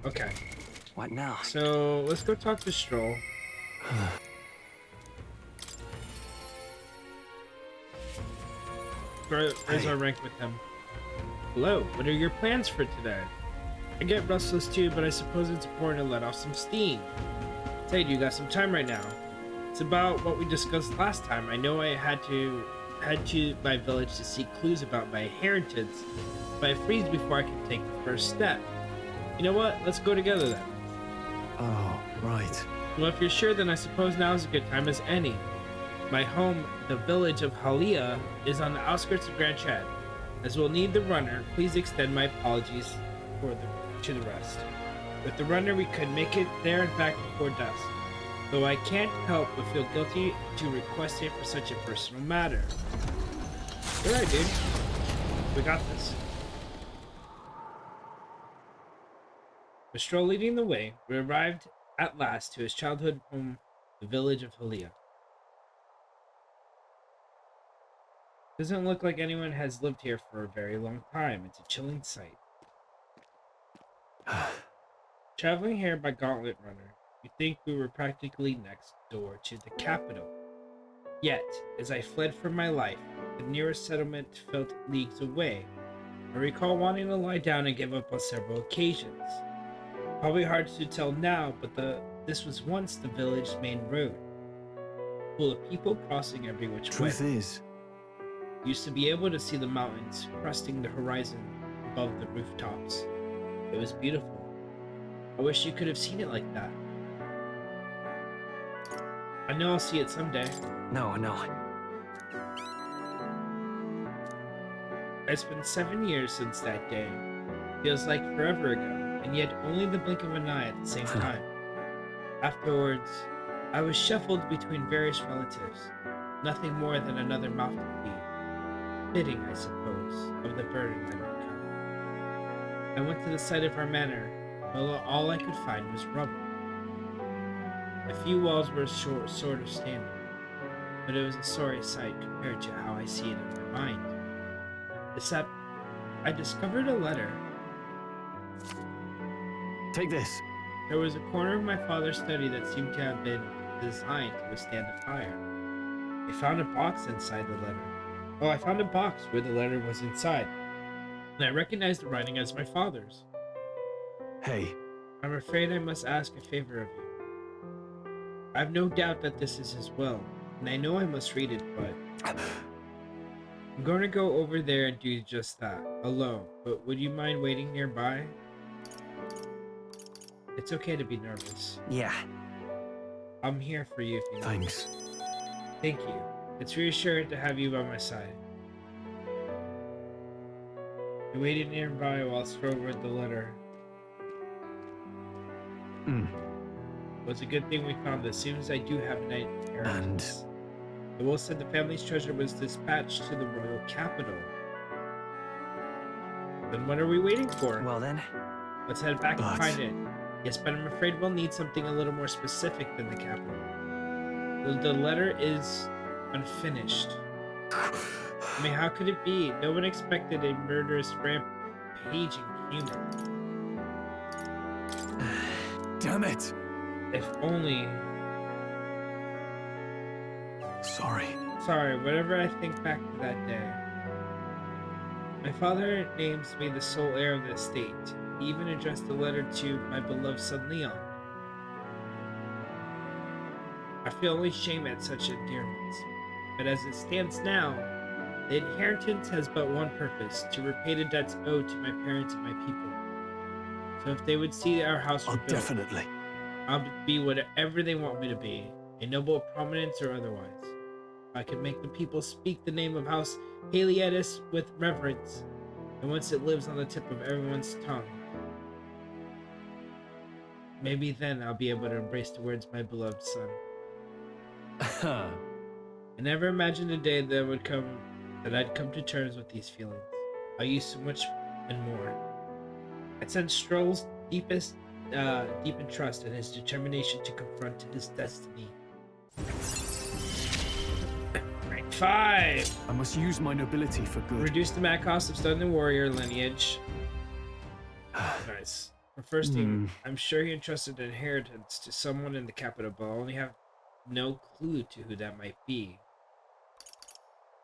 Okay. What now? So let's go talk to Strohl. Raise our rank with him. Hello, what are your plans for today? I get restless too, but I suppose it's important to let off some steam. Say, do you got some time right now? It's about what we discussed last time. I know I had to head to my village to seek clues about my inheritance, but I freeze before I can take the first step. You know what? Let's go together then. Oh, right. Well, if you're sure, then I suppose now is a good time as any. My home, the village of Halia, is on the outskirts of Grand Chad. As we'll need the runner, please extend my apologies to the rest. With the runner, we could make it there and back before dusk. Though I can't help but feel guilty to request it for such a personal matter. Alright, dude. We got this. With Stroll leading the way, we arrived at last to his childhood home, the village of Halia. Doesn't look like anyone has lived here for a very long time. It's a chilling sight. Traveling here by Gauntlet Runner, you'd think we were practically next door to the capital. Yet, as I fled for my life, the nearest settlement felt leagues away. I recall wanting to lie down and give up on several occasions. Probably hard to tell now, but this was once the village's main road, full of people crossing every which way. Truth is, Used to be able to see the mountains cresting the horizon above the rooftops. It was beautiful. I wish you could have seen it like that. I know I'll see it someday. no. It's been 7 years since that day. Feels like forever ago, and yet only the blink of an eye at the same time. Afterwards, I was shuffled between various relatives. Nothing more than another mouth to feed. Fitting, I suppose, of the burden I become. I went to the site of our manor, but all I could find was rubble. A few walls were sort of standing, but it was a sorry sight compared to how I see it in my mind. Except, I discovered a letter. Take this. There was a corner of my father's study that seemed to have been designed to withstand a fire. I found a box inside the letter. Oh, I found a box where the letter was inside, and I recognized the writing as my father's. Hey, I'm afraid I must ask a favor of you. I have no doubt that this is his will, and I know I must read it, but I'm going to go over there and do just that, alone, but would you mind waiting nearby? It's okay to be nervous. yeah, I'm here for you if you need. thanks. Thank you. It's reassuring to have you by my side. I waited nearby while Strohl read the letter. It was a good thing we found this. Seems I do have an inheritance. The will said the family's treasure was dispatched to the royal capital. Then what are we waiting for? Well then, Let's head back and find it. Yes, but I'm afraid we'll need something a little more specific than the capital. The letter is unfinished. I mean, how could it be? No one expected a murderous, rampaging human. damn it. If only... Sorry, whenever I think back to that day. My father names me the sole heir of the estate. He even addressed the letter to my beloved son Leon. I feel only shame at such endearments. But as it stands now, the inheritance has but one purpose, to repay the debts owed to my parents and my people. So if they would see our house rebuilt, Definitely. I'll be whatever they want me to be, a noble of prominence or otherwise. I can make the people speak the name of House Halietis with reverence, and once it lives on the tip of everyone's tongue, maybe then I'll be able to embrace the words my beloved son. I never imagined a day that I'd come to terms with these feelings. I used so much and more. I sensed Strohl's deepened trust in his determination to confront his destiny. Rank 5! I must use my nobility for good. Reduce the mad cost of studying the warrior lineage. Nice. The first thing, I'm sure he entrusted an inheritance to someone in the capital, but I only have no clue to who that might be.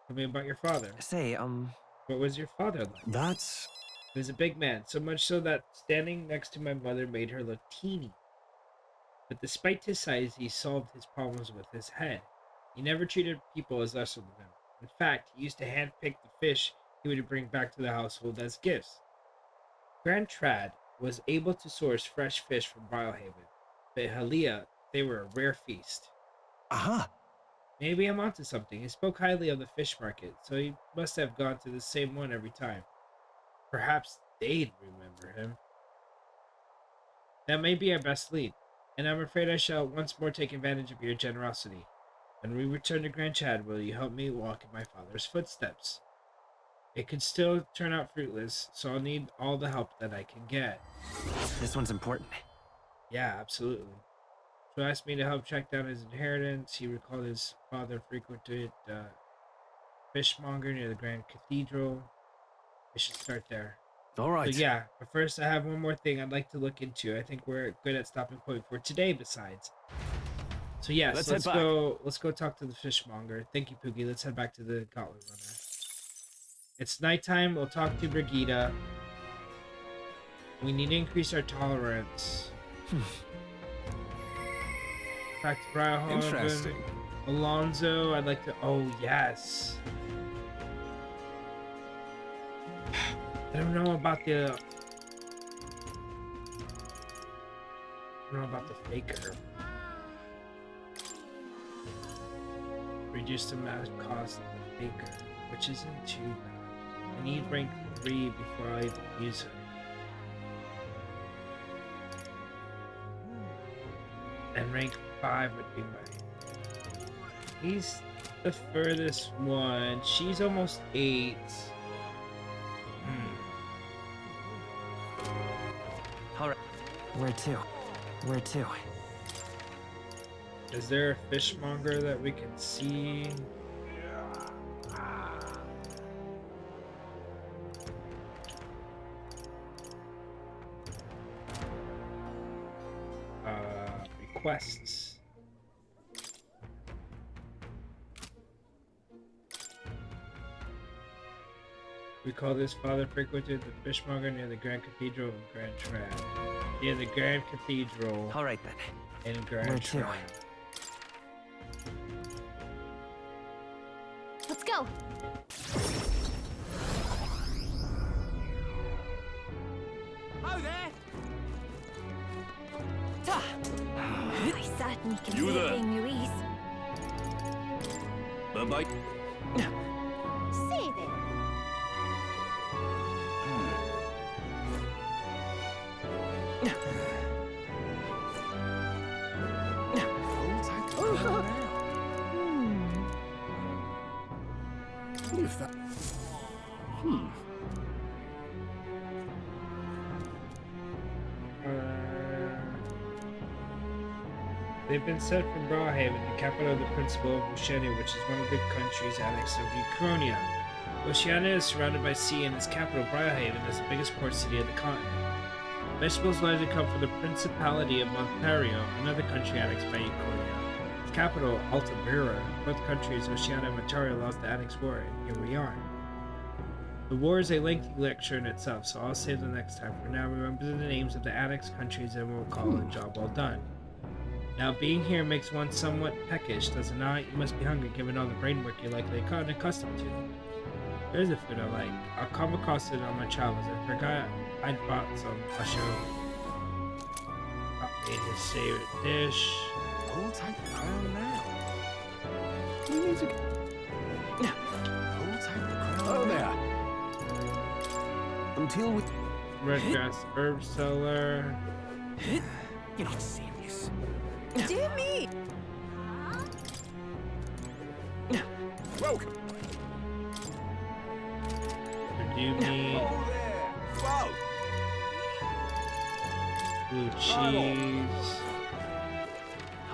Tell me about your father. Say, What was your father like? That's... He was a big man, so much so that standing next to my mother made her look teeny. But despite his size, he solved his problems with his head. He never treated people as lesser than him. In fact, he used to handpick the fish he would bring back to the household as gifts. Grand Trad was able to source fresh fish from Biohaven, but Halia, they were a rare feast. Aha! Maybe I'm onto something. He spoke highly of the fish market, so he must have gone to the same one every time. Perhaps they'd remember him. That may be our best lead, and I'm afraid I shall once more take advantage of your generosity. When we return to Grand Chad, will you help me walk in my father's footsteps? It could still turn out fruitless, so I'll need all the help that I can get. this one's important. Yeah, absolutely. So asked me to help track down his inheritance. He recalled his father frequented fishmonger near the Grand Cathedral. I should start there. All right. So yeah, but first I have one more thing I'd like to look into. I think we're good at stopping point for today besides. So yes, Let's head let's go talk to the fishmonger. Thank you, Poogie. Let's head back to the Gauntlet Runner. It's nighttime, we'll talk to Brigida. We need to increase our tolerance. Back to Briarhaven. Interesting. Alonzo, I'd like to... Oh, yes. I don't know about the... I don't know about the faker. Reduce the amount of cost of the faker, which isn't too bad. I need rank 3 before I even use it. And rank 5 would be my... He's the furthest one. She's almost 8. Alright. Where to? Where to? Is there a fishmonger that we can see? Requests. We call this father frequented the fishmonger near the Grand Cathedral in Grand Trad. Near the Grand Cathedral Alright then. in Grand Where to? Trad. Let's go. Oh there! Ta. I certainly can You see there. it being Louise. Bye-bye. Say then. If that... They've been sent from Brawhaven, the capital of the Principal of Oceania, which is one of the countries annexed of Uchronia. Oceania is surrounded by sea, and its capital, Brawhaven, is the biggest port city of the continent. Vegetables largely come from the Principality of Montario, another country annexed by Uchronia. Its capital, Altamira. Both countries, Oceania and Montario, lost the annex war, and here we are. The war is a lengthy lecture in itself, so I'll save the next time. For now, remember the names of the annexed countries and we'll call the job well done. Now, being here makes one somewhat peckish, does it not? You must be hungry given all the brain work you're likely accustomed to. There's a food I like. I'll come across it on my travels. I forgot I'd bought some. I'll show you. I'll eat his favorite dish. Hold tight the crown now. We need to... Hold tight the crown. Oh, there. Until we... Redgrass herb cellar. You're not serious. Dear me. Welcome. Purdue meat. Oh, there. Whoa. Blue cheese.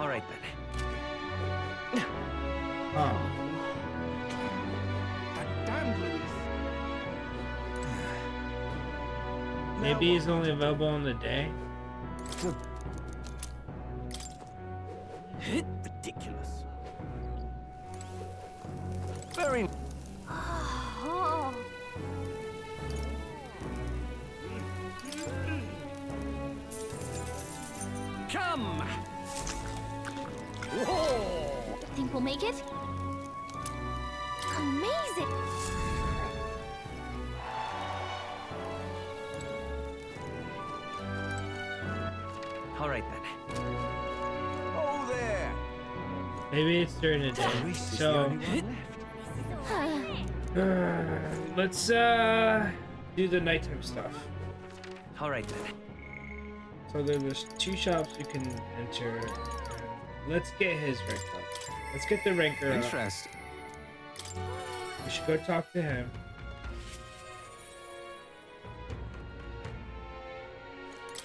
Alright then. Oh. That damn Louise. Maybe he's only available on the day. Ridiculous. Very. Oh. Come. Whoa. Think we'll make it? Amazing! All right then. Oh there. Maybe it's during the day. Reese is the So only one left. let's do the nighttime stuff. All right then. So there's 2 shops you can enter. Let's get his rank up. Let's get the ranker up. Interesting. We should go talk to him.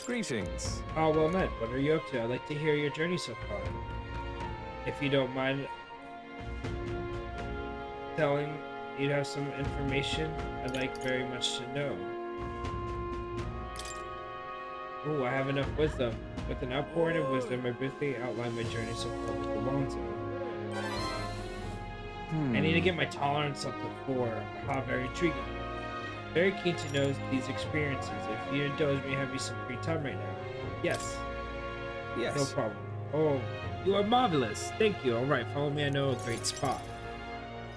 Greetings. Oh, well met. What are you up to? I'd like to hear your journey so far. If you don't mind telling, you have some information I'd like very much to know. Ooh, I have enough wisdom. With an outpouring of wisdom, I briefly outline my journey so far with Alonso. I need to get my tolerance up to 4. Ah, very intriguing. Very keen to know these experiences. If you indulge me, have you some free time right now? Yes. Yes. No problem. Oh, you are marvelous. Thank you. All right, follow me. I know a great spot.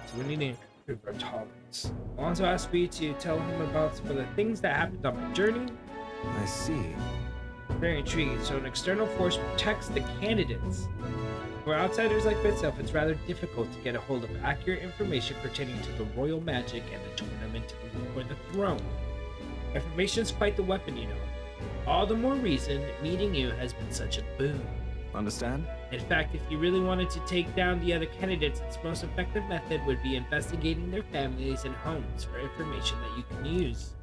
So we need to improve our tolerance. Alonso asked me to tell him about some of the things that happened on my journey. I see. Very intriguing. So an external force protects the candidates. For outsiders like myself, it's rather difficult to get a hold of accurate information pertaining to the royal magic and the tournament for the throne. Information is quite the weapon, you know. All the more reason meeting you has been such a boon. Understand? In fact, if you really wanted to take down the other candidates, its most effective method would be investigating their families and homes for information that you can use.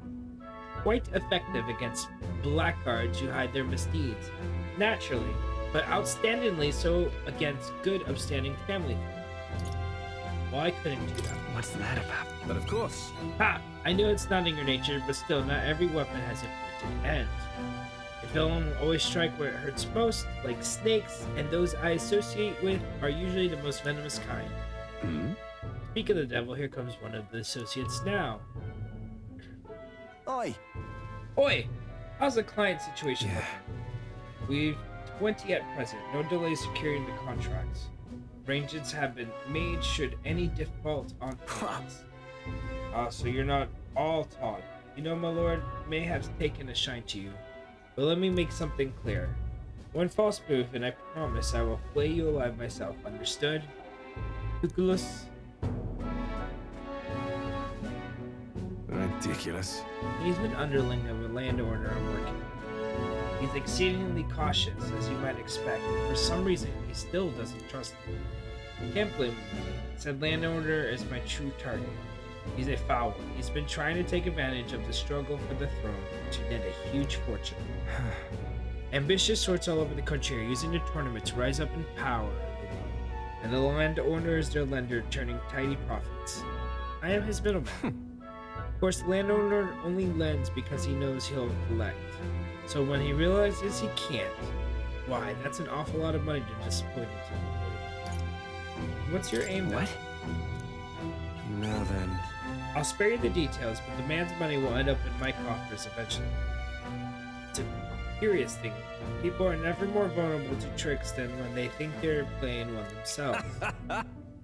Quite effective against blackguards who hide their misdeeds, naturally, but outstandingly so against good, upstanding family. Well, I couldn't do that. What's that about? But of course. Ha! I know it's not in your nature, but still, not every weapon has a pointed end. If villain always strike where it hurts most, like snakes, and those I associate with are usually the most venomous kind. Hmm? Speak of the devil, here comes one of the associates now. Oi. Oi! How's the client situation Yeah. looking? We've 20 at present, no delay securing the contracts. Arrangements have been made should any default on payments. So you're not all talk. You know, my lord may have taken a shine to you, but let me make something clear. One false move, and I promise I will flay you alive myself. Understood? Nicholas? Ridiculous. He's an underling of a landowner I'm working with. He's exceedingly cautious, as you might expect, and for some reason he still doesn't trust me. Can't blame him. Said landowner is my true target. He's a foul one. He's been trying to take advantage of the struggle for the throne to net a huge fortune. Ambitious sorts all over the country are using the tournament to rise up in power, and the landowner is their lender, turning tidy profits. I am his middleman. Of course, the landowner only lends because he knows he'll collect. So when he realizes he can't, why, that's an awful lot of money to disappoint him. What's your aim then? What? Now then. I'll spare you the details, but the man's money will end up in my coffers eventually. It's a curious thing. People are never more vulnerable to tricks than when they think they're playing one themselves.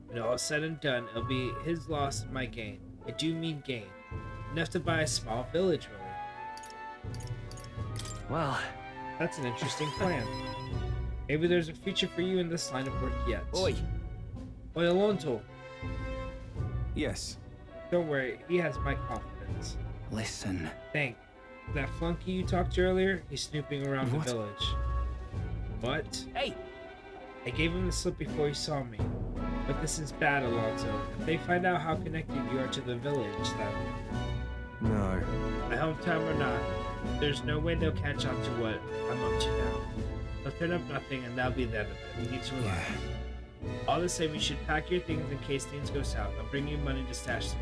When all is said and done, it'll be his loss and my gain. I do mean gain. Enough to buy a small village, really. Well, That's an interesting plan. Maybe there's a future for you in this line of work yet. Oi. Oi, Alonso. Yes. Don't worry, he has my confidence. listen. Thank. That flunky you talked to earlier, he's snooping around What? the village. What? Hey. I gave him the slip before he saw me. But this is bad, Alonso. If they find out how connected you are to the village, then No. my hometown or not, there's no way they'll catch on to what I'm up to now. They'll turn up nothing, and that'll be the end of it. You need to relax. All the same, you should pack your things in case things go south. I'll bring you money to stash them.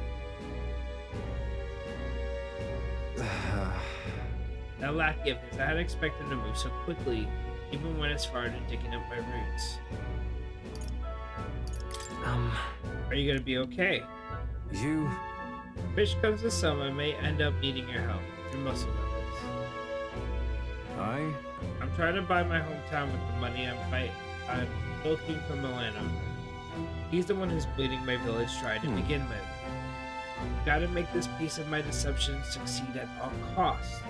That lackey of his, I hadn't expected him to move so quickly, even when it's far to digging up my roots. Are you gonna be okay? You... Fish comes to some, I may end up needing your help. Your muscle members. I'm trying to buy my hometown with the money I'm looking for Milano. He's the one who's bleeding my village dry to begin with. Gotta make this piece of my deception succeed at all costs.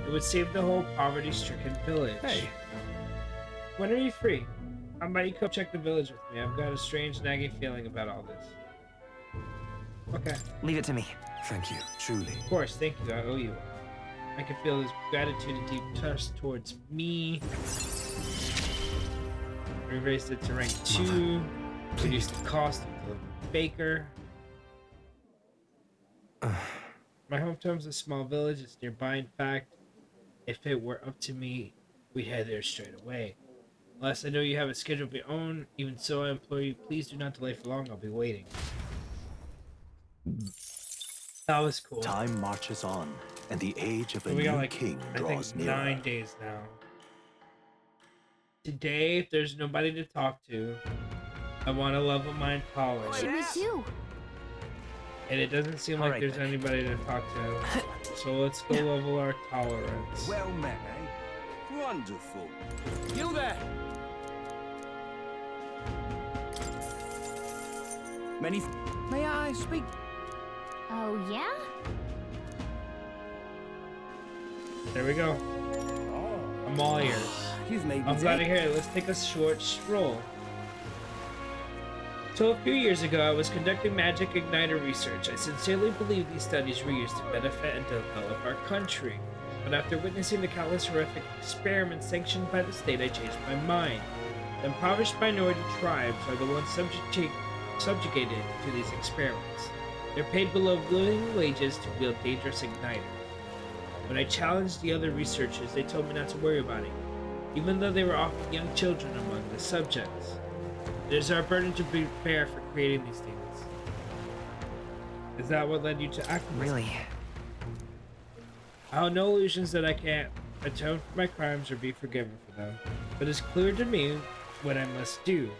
It would save the whole poverty-stricken village. Hey. When are you free? How about you come check the village with me? I've got a strange nagging feeling about all this. Okay. Leave it to me. Thank you, truly. Of course, thank you. I owe you. I can feel his gratitude and deep trust towards me. We raised it to rank 2. Reduced the cost of the baker. My hometown's a small village. It's nearby. In fact, if it were up to me, we'd head there straight away. Unless I know you have a schedule of your own. Even so, I implore you, please do not delay for long. I'll be waiting. That was cool. Time marches on, and the age of a We got new like, king I draws think, nearer. 9 days now. Today, if there's nobody to talk to, I want to level my intolerance. Me too. And it doesn't seem like Alright, there's then. anybody to talk to. So let's go level our tolerance. Well met, eh? Wonderful. You there? May I speak? Oh, yeah? There we go. I'm all ears. You've made me I'm glad to take- hear it. Let's take a short stroll. So a few years ago, I was conducting magic igniter research. I sincerely believe these studies were used to benefit and develop our country. But after witnessing the countless horrific experiments sanctioned by the state, I changed my mind. The impoverished minority tribes are the ones subjugated to these experiments. They're paid below living wages to wield dangerous igniters. When I challenged the other researchers, they told me not to worry about it, even though they were often young children among the subjects. It is our burden to prepare for creating these things. Is that what led you to activism? Really? I have no illusions that I can't atone for my crimes or be forgiven for them, but it's clear to me what I must do.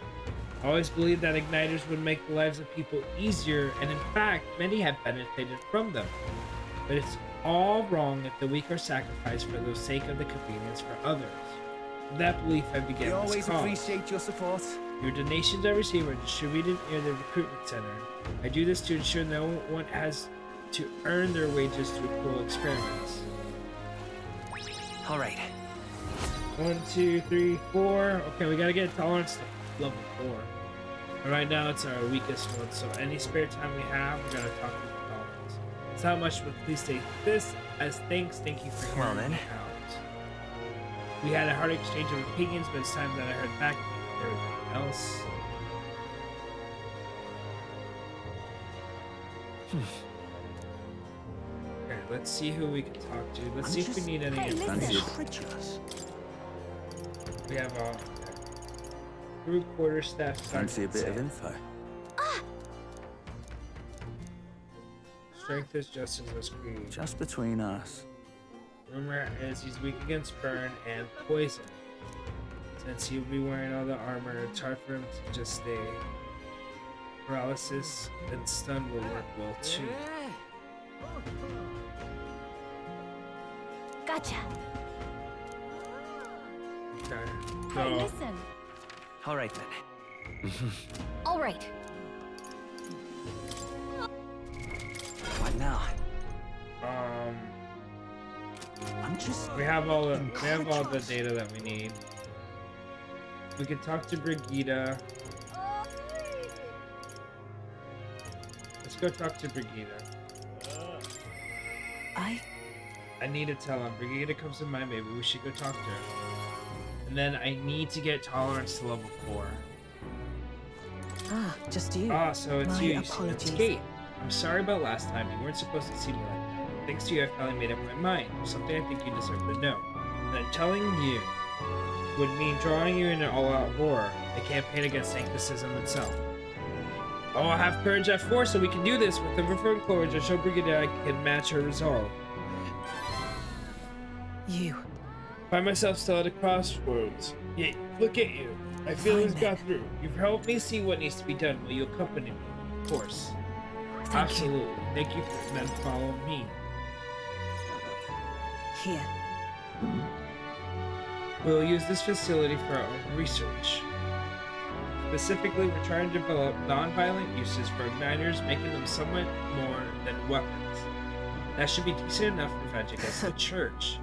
I always believed that igniters would make the lives of people easier, and in fact, many have benefited from them. But it's all wrong if the weak are sacrificed for the sake of the convenience for others. With that belief, I began We this always cause. appreciate your support. Your donations I receive are distributed near the recruitment center. I do this to ensure no one has to earn their wages through cruel experiments. All right. 1, 2, 3, 4. Okay, we gotta get tolerance to level 4. And right now it's our weakest one, so any spare time we have, we're gonna talk about tolerance. It's not much, but please take this as thanks. Thank you for Well, hearing then. me out. We had a hard exchange of opinions, but it's time that I heard back from everybody else. Okay, let's see who we can talk to. Let's see if we need any Hey, listen. Incredulous. We have a group quarter staff. Fancy a bit of info. Strength is just as a screed. Just between us. Rumor is he's weak against burn and poison. Since he'll be wearing all the armor, it's hard for him to just stay. Paralysis and stun will work well too. Gotcha. Okay. Hey, So listen. All right then. All right. What now? I'm just we have all the data that we need. We can talk to Brigida. Let's go talk to Brigida. I need to tell him. Brigida comes to mind. Maybe we should go talk to her. And then I need to get tolerance to level 4. Ah, just you. Ah, so it's My you. It's apologies. Kate. I'm sorry about last time. You weren't supposed to see me like that. Thanks to you, I finally made up my mind. There's something I think you deserve to know. That telling you would mean drawing you into all-out war, the campaign against Sancticism itself. Oh, I'll have courage at 4 so we can do this. With the referred courage, I show Brigida I can match her resolve. You. Find myself still at a crossroads. Yet, look at you. My feelings Find got through. You've helped me see what needs to be done. Will you accompany me? Of course. Thank Absolutely. Thank you for then follow me. you. Here. We'll use this facility for our own research. Specifically, we're trying to develop non-violent uses for igniters, making them somewhat more than weapons. That should be decent enough for revenge against the church.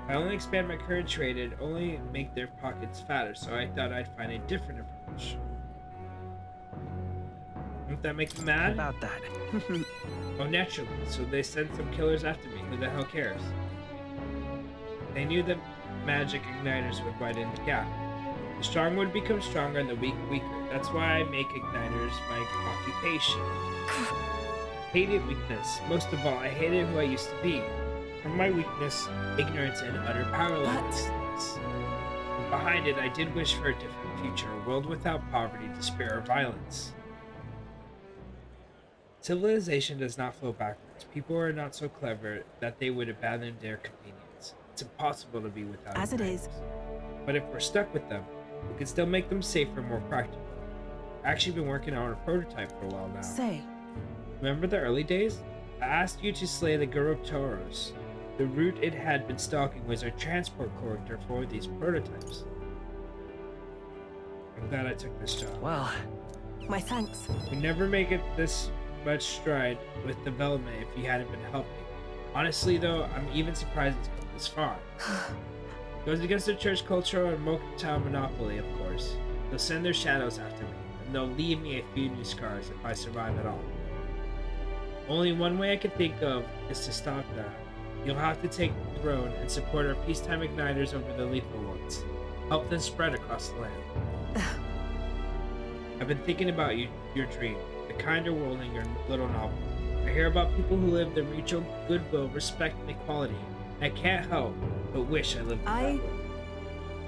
If I only expand my current trade, it'd only make their pockets fatter, so I thought I'd find a different approach. Won't that make them mad? About that. Oh, naturally. So they sent some killers after me. Who the hell cares? They knew that magic igniters would widen the gap. The strong would become stronger and the weak weaker. That's why I make igniters my occupation. I hated weakness. Most of all, I hated who I used to be. From my weakness, ignorance, and utter powerlessness. But behind it, I did wish for a different future, a world without poverty, despair, or violence. Civilization does not flow backwards. People are not so clever that they would abandon their convenience. It's impossible to be without As it is. But if we're stuck with them, we can still make them safer and more practical. I've actually been working on a prototype for a while now. Say. Remember the early days? I asked you to slay the Gurotoros. The route it had been stalking was our transport corridor for these prototypes. I'm glad I took this job. Well, My thanks. We never make it this much stride with development if you hadn't been helping. Honestly though, I'm even surprised it's come this far. Goes against the church culture and Mokutown monopoly, of course. They'll send their shadows after me, and they'll leave me a few new scars if I survive at all. Only one way I can think of is to stop that. You'll have to take the throne and support our peacetime igniters over the lethal ones. Help them spread across the land. I've been thinking about your dream, the kinder world in your little novel. I hear about people who live their mutual goodwill, respect, and equality. I can't help but wish I lived that way.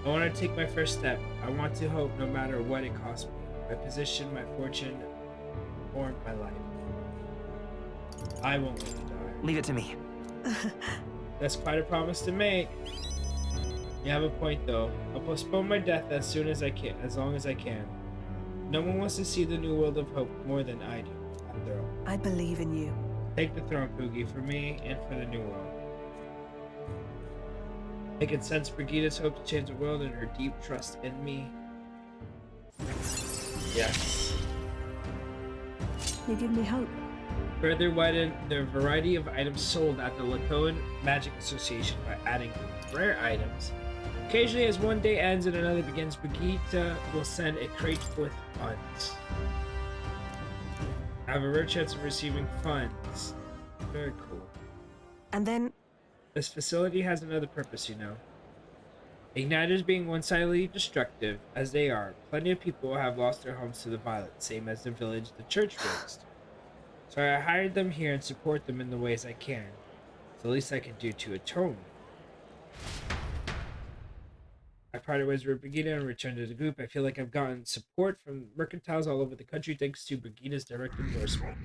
I want to take my first step. I want to hope no matter what it costs me. My position, my fortune, or my life. I won't let you die. leave it to me. That's quite a promise to make. You have a point though. I'll postpone my death as soon as I can, as long as I can. No one wants to see the new world of hope more than I do, after all. I believe in you. Take the throne, Poogie, for me and for the new world. I can sense Brigida's hope to change the world and her deep trust in me. Yes. You give me hope. Further widen the variety of items sold at the Lacoan Magic Association by adding rare items. Occasionally, as one day ends and another begins, Brigida will send a crate with funds. I have a rare chance of receiving funds. Very cool. And then This facility has another purpose, you know. Igniters being one-sidedly destructive, as they are, plenty of people have lost their homes to the violence, same as the village the church raised. So I hired them here and support them in the ways I can. It's the least I can do to atone. I parted ways with Brigida and returned to the group. I feel like I've gotten support from mercantiles all over the country thanks to Brigida's direct endorsement.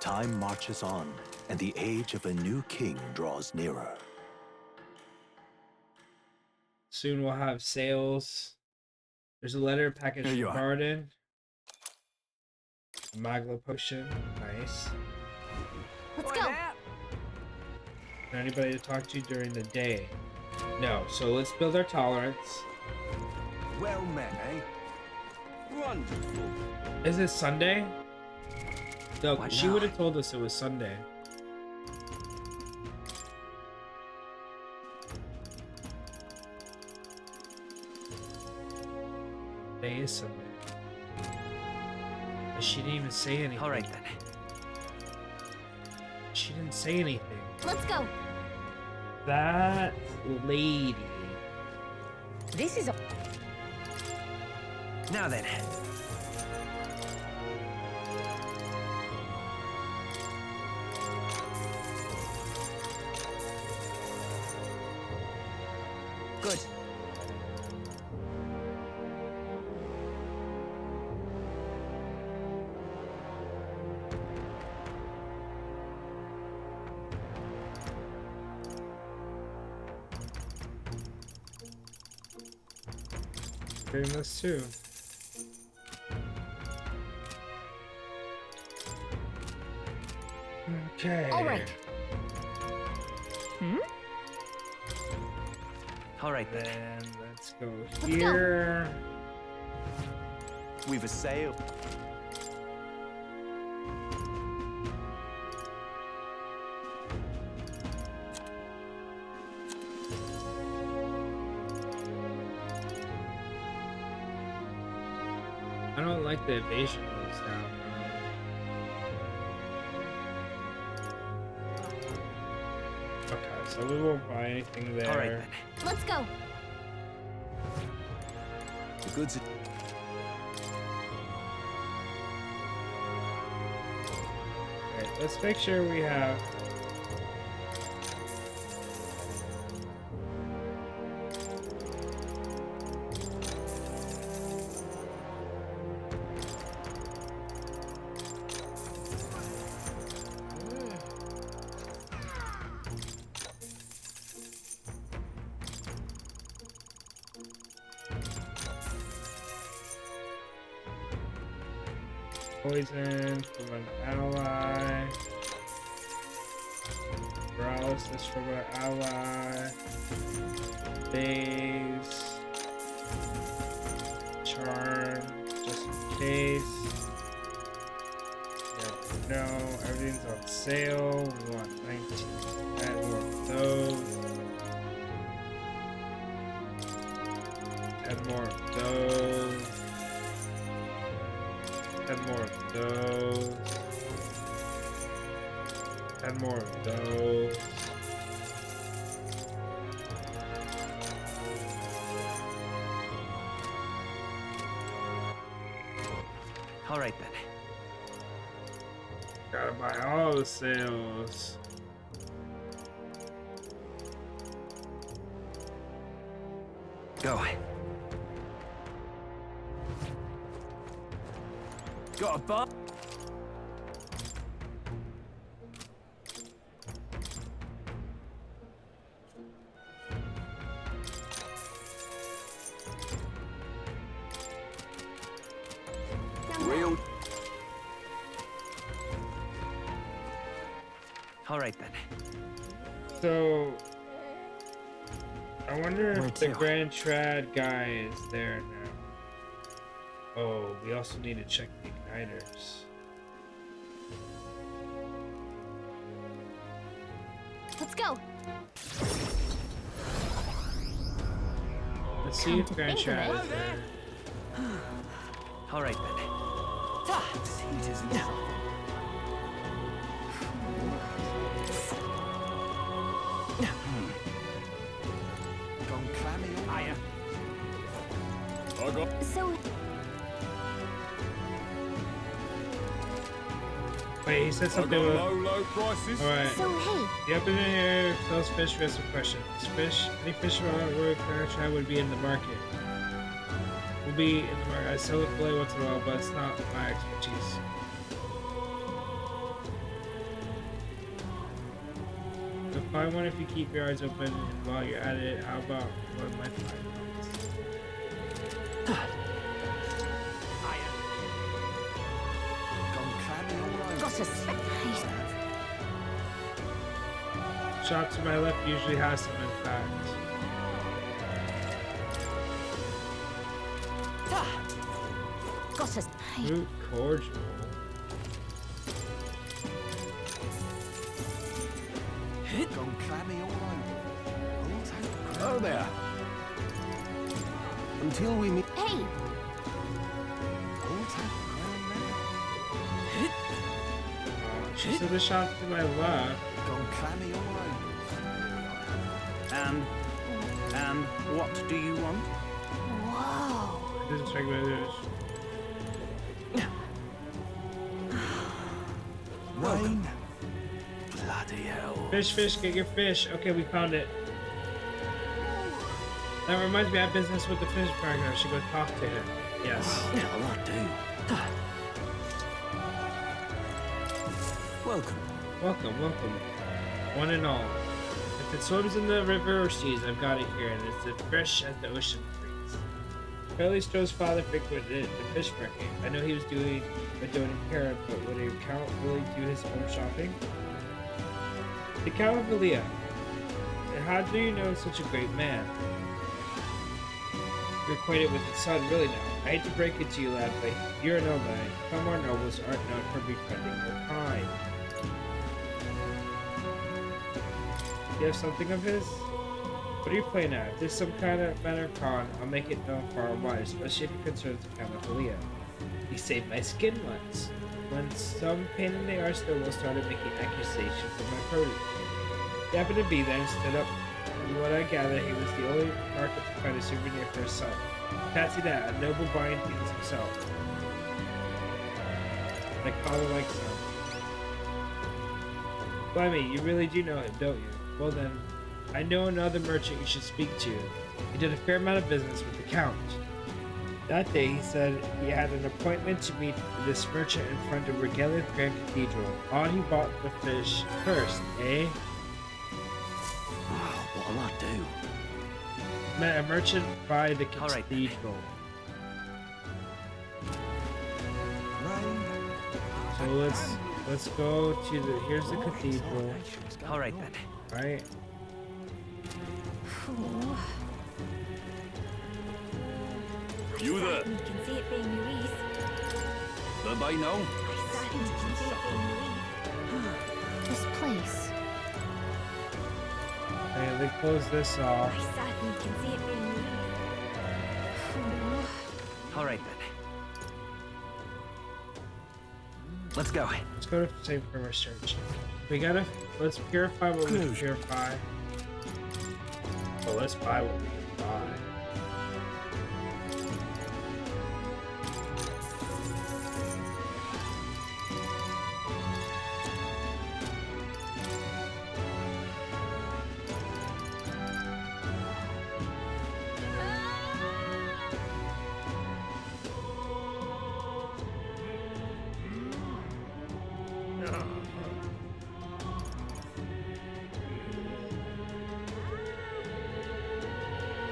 Time marches on, and the age of a new king draws nearer. Soon we'll have sales. There's a letter package Here you from are. Barden. A Magla potion. Nice. Let's go. Is there anybody to talk to during the day? No, so let's build our tolerance. Well met, eh? Wonderful. Is it Sunday? No, What she now? would have told us it was Sunday. Today is Sunday. But she didn't even say anything. All right then. She didn't say anything. Let's go. That lady. This is a Now then. good. Getting this too. Okay. All right. Hmm? All right then. Then let's go go. here. We've a sail. I don't like the evasion rules down. Okay, so we won't buy anything there. All right then. Let's go. The goods. Okay, let's make sure we have. Poison from an ally. Paralysis from an ally. Daze. Charm, just in case. No, everything's on sale. We want 19. Add more of those. Add more of those. Add more of those. Add more of those. All right then. Gotta buy all the sales. Go. Got a bar? Real. All right then. So, I wonder Where if the to? Grand Trad guy is there now. Oh, we also need to check the igniters. Let's go. Let's see Come if to Grand think of Trad it. is there. All right then. It isn't trouble. Gone clammy or higher. I got. So, Wait, he said I something got about. low prices. Alright. so hey, The up in the air sells fish. We have some questions. Fish, any fish from our Grand Trad would be in the market. Will be in the market. I sell it fillet once in a while, but it's not my expertise. You'll find one if you keep your eyes open, and while you're at it, how about one of my finds? Higher. Gone clammy all over. got a spec. Shot to my left usually has some, in fact. Got a. Fruit cordial. Gone clammy all over. Hold tight. Oh there. Until we meet. Hey, Hold tight. She said the shot to my left. Gone clammy all over. And what do you want? whoa. This is regular dish. Rain. Bloody hell. Fish, get your fish. Okay, we found it. That reminds me, I have business with the fish market. I should go talk to him. Yes. Hell, I do. Welcome. Welcome. One and all. If it swims in the river or seas, I've got it here, and it's as fresh as the ocean breeze. Apparently Stroh's father frequented the fish market. I know he was doing a doting parent, but would a count really do his own shopping? The Count of Gallica. And how do you know such a great man? You're acquainted with his son, really now. I hate to break it to you, lad, but you're a nobody. Some our nobles aren't known for befriending or kind. You have something of his? What are you playing at? If there's some kind of manner of con, I'll make it known far and wide, especially if it concerns the Count of Gallica. He saved my skin once, when some pain in the arse noble started making accusations of my produce. He happened to be there and stood up. From what I gather, he was the only market to find a souvenir for his son. Fancy that, a noble buying things himself. Like father, like son. Blimey, you really do know him, don't you? Well then, I know another merchant you should speak to. He did a fair amount of business with the Count. That day, he said he had an appointment to meet this merchant in front of Regalia's Grand Cathedral. On he bought the fish first, eh? Oh, what'll I do? Met a merchant by the All right, cathedral. Rain. So let's go to the here's the cathedral, All right then. right? Ooh. You there? You can see it being Louise. Nobody know? I certainly can see it being Louise. This place. Okay, they close this off. I certainly can see it being Louise. Ooh. All right then. Let's go. Let's go to save for research. Let's purify what we can purify. But let's buy what we can buy.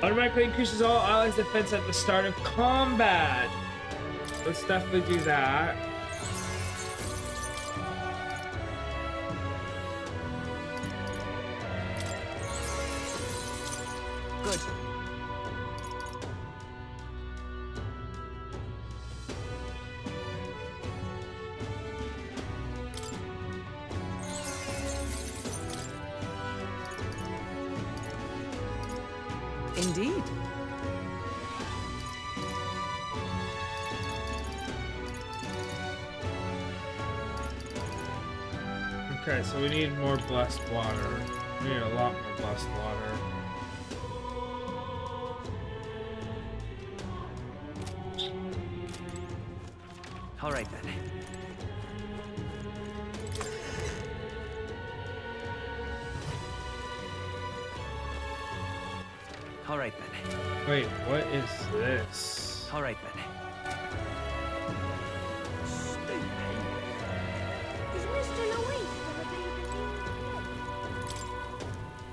Automatically increases all allies' defense at the start of combat. Let's definitely do that. Good. Indeed. Okay, so we need more blessed water. We need a lot more blessed water. All right then. All right then. Wait, what is this? All right then. Is Mr. Louise gonna be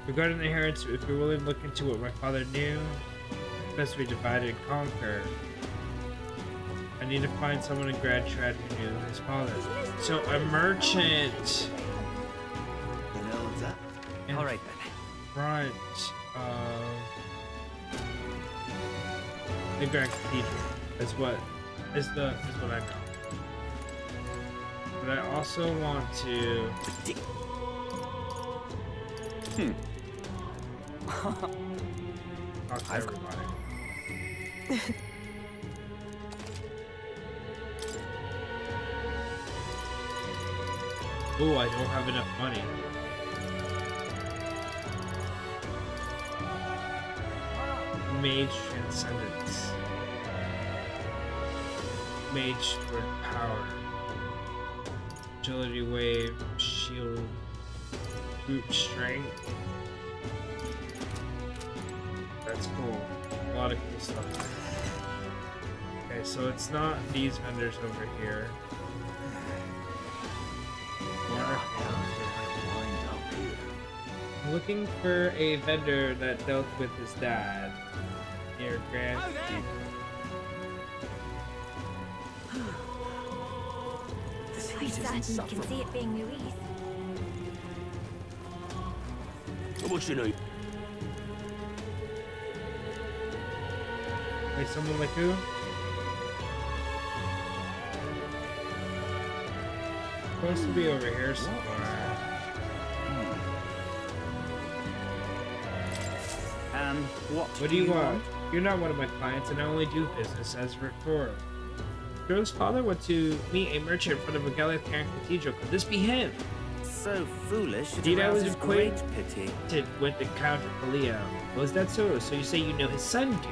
Regarding the inheritance, if you're willing to look into what my father knew, best we divide and conquer. I need to find someone in Grand Trad who knew his father. So a merchant The hell's that? in All right then. front of the Grand Cathedral is what I know. But I also want to talk to everybody. Oh, I don't have enough money. Mage Transcendence. Mage Sword Power. Agility Wave. Shield. Brute Strength. That's cool. A lot of cool stuff. Okay, so it's not these vendors over here. I'm looking for a vendor that dealt with his dad near Grand Cathedral. Elsa, you can insufferable. see it being Louise. What you know? Wait, someone like who? Supposed to be over here somewhere. And What do you want? You're not one of my clients, and I only do business as a referral. Strohl's father went to meet a merchant in front of a Gallican cathedral. Could this be him? So foolish. It Indeed, I was arouses great acquainted pity. with the Count of Gallica. Was that so? So you say you know his son, do?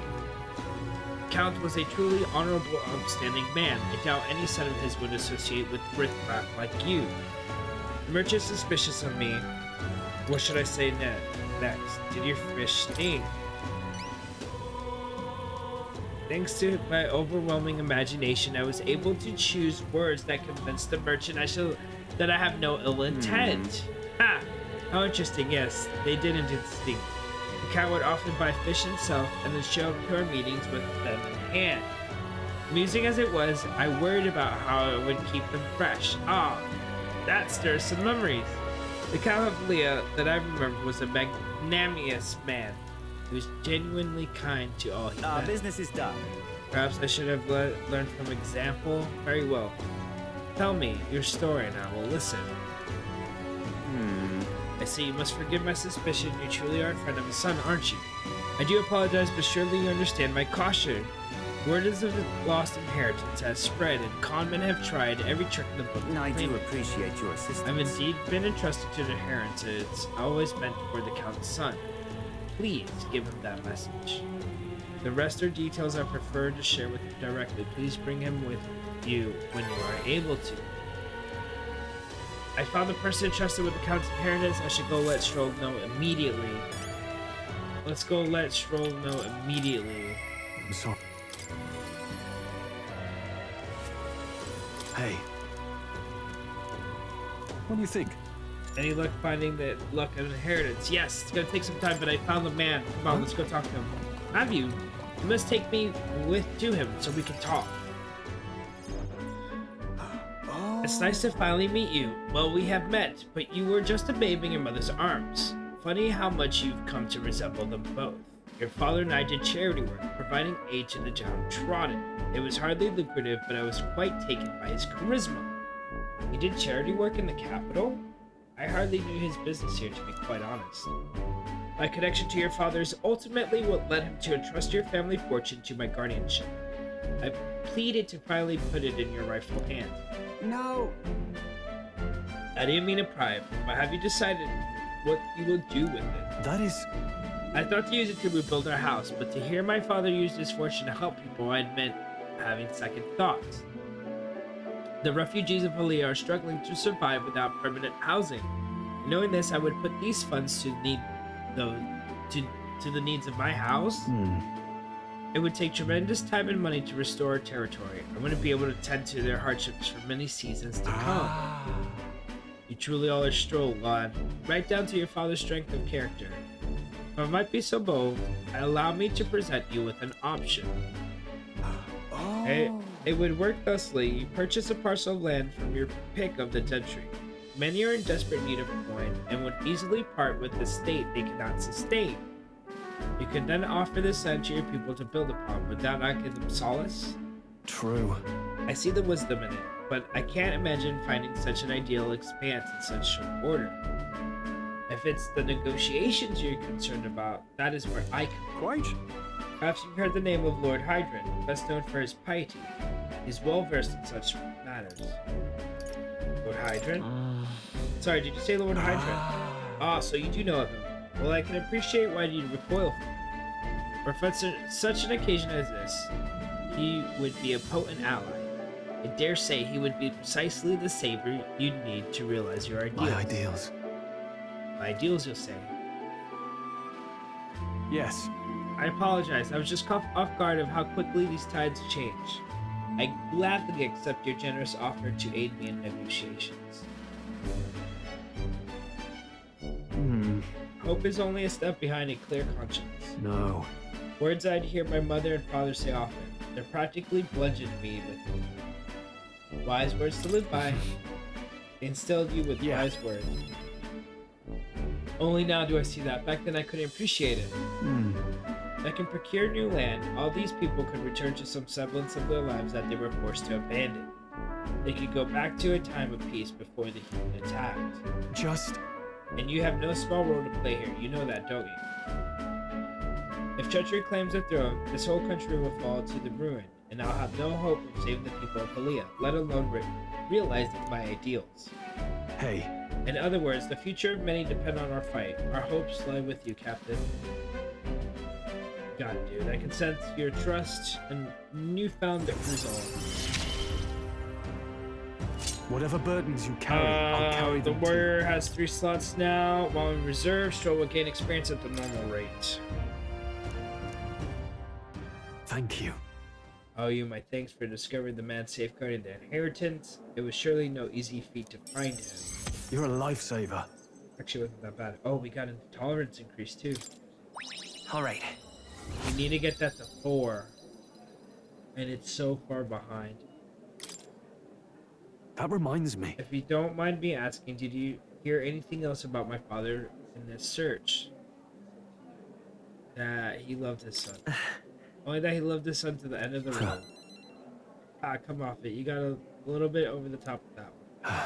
The Count was a truly honorable, upstanding man. I doubt any son of his would associate with riffraff like you. The merchant's suspicious of me. What should I say next? Did your fish sting? Thanks to my overwhelming imagination, I was able to choose words that convinced the merchant that I have no ill intent. Ha! How interesting, yes, they didn't sting. The Count would often buy fish himself and then show up to our meetings with them in hand. Amusing as it was, I worried about how it would keep them fresh. Ah, that stirs some memories. The Count of Gallica that I remember was a magnanimous man. He was genuinely kind to all he Our met. business is done. Perhaps I should have learned from example. Very well. Tell me your story and I will listen. I see you must forgive my suspicion. You truly are a friend of his son, aren't you? I do apologize, but surely you understand my caution. Word of the lost inheritance has spread, and conmen have tried every trick in the book to I claim do it. appreciate your assistance. I've indeed been entrusted to the inheritance, always meant for the Count's son. Please give him that message. The rest are details I prefer to share with you directly. Please bring him with you when you are able to. I found the person entrusted with the Count's inheritance. I should go let Strohl know immediately. Let's go let Strohl know immediately. I'm sorry. Hey. What do you think? Any luck finding the luck of inheritance? Yes, it's gonna take some time, but I found the man. Come on, let's go talk to him. Have you? You must take me to him so we can talk. It's nice to finally meet you. Well, we have met, but you were just a babe in your mother's arms. Funny how much you've come to resemble them both. Your father and I did charity work, providing aid to the downtrodden. It was hardly lucrative, but I was quite taken by his charisma. He did charity work in the capital? I hardly knew his business here, to be quite honest. My connection to your father is ultimately what led him to entrust your family fortune to my guardianship. I pleaded to finally put it in your rightful hand. No. I didn't mean to pry, but have you decided what you will do with it? That is... I thought to use it to rebuild our house, but to hear my father use his fortune to help people, I admit having second thoughts. The refugees of Gallica are struggling to survive without permanent housing. Knowing this, I would put these funds to the needs of my house. It would take tremendous time and money to restore our territory. I wouldn't be able to tend to their hardships for many seasons to come. You truly are a Strohl, lad, right down to your father's strength of character. If I might be so bold, allow me to present you with an option. It would work thusly. You purchase a parcel of land from your pick of the gentry. Many are in desperate need of coin and would easily part with the state they cannot sustain. You could then offer this land to your people to build upon. Would that not give them solace? True. I see the wisdom in it, but I can't imagine finding such an ideal expanse in such short order. If it's the negotiations you're concerned about, that is where I come. Quite. Perhaps you've heard the name of Lord Hydrant, best known for his piety. He's well versed in such matters. Lord Hydrant? Sorry, did you say Lord Hydrant? Ah, so you do know of him. Well, I can appreciate why you'd recoil from him. For such an occasion as this, he would be a potent ally. I dare say he would be precisely the savior you'd need to realize your ideals. My ideals. My ideals, you'll say. Yes. I apologize. I was just caught off guard of how quickly these tides change. I gladly accept your generous offer to aid me in negotiations. Hope is only a step behind a clear conscience. No. Words I'd hear my mother and father say often. They're practically bludgeoned me with. Wise words to live by. They instilled you with Yeah. wise words. Only now do I see that. Back then I couldn't appreciate it. I can procure new land. All these people could return to some semblance of their lives that they were forced to abandon. They could go back to a time of peace before the human attacked. Just... And you have no small role to play here. You know that, don't you? If treachery claims the throne, this whole country will fall to the ruin, and I'll have no hope of saving the people of Gallica, let alone realizing my ideals. Hey, In other words, the future of many depend on our fight. Our hopes lie with you, Captain. Got it, dude. I can sense your trust and newfound resolve. whatever burdens you carry, I'll carry The them warrior has 3 slots now, while in reserve, Strohl will gain experience at the normal rate. too. Thank you. Oh, you my thanks for discovering the man safeguarding the inheritance. It was surely no easy feat to find him. You're a lifesaver. Actually, it wasn't that bad. Oh, we got a tolerance increase too. All right. We need to get that to 4. And it's so far behind. That reminds me. If you don't mind me asking, did you hear anything else about my father in this search? That he loved his son. Only that he loved his son to the end of the road. Come off it. You got a little bit over the top of that one.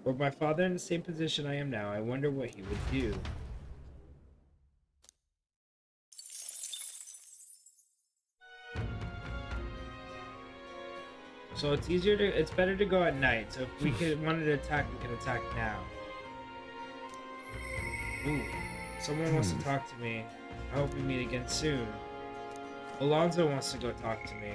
Were my father in the same position I am now, I wonder what he would do. So it's better to go at night. So if we wanted to attack, we can attack now. Ooh, someone wants to talk to me. I hope we meet again soon. Alonso wants to go talk to me.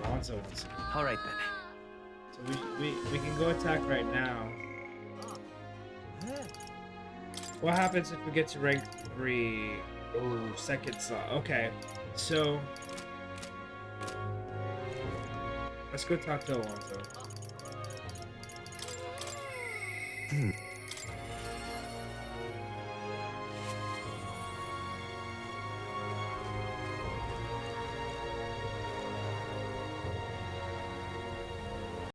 Alonso wants to. All right then. So we can go attack right now. What happens if we get to rank 3? Oh, second slot. Okay, so let's go talk to Alonso.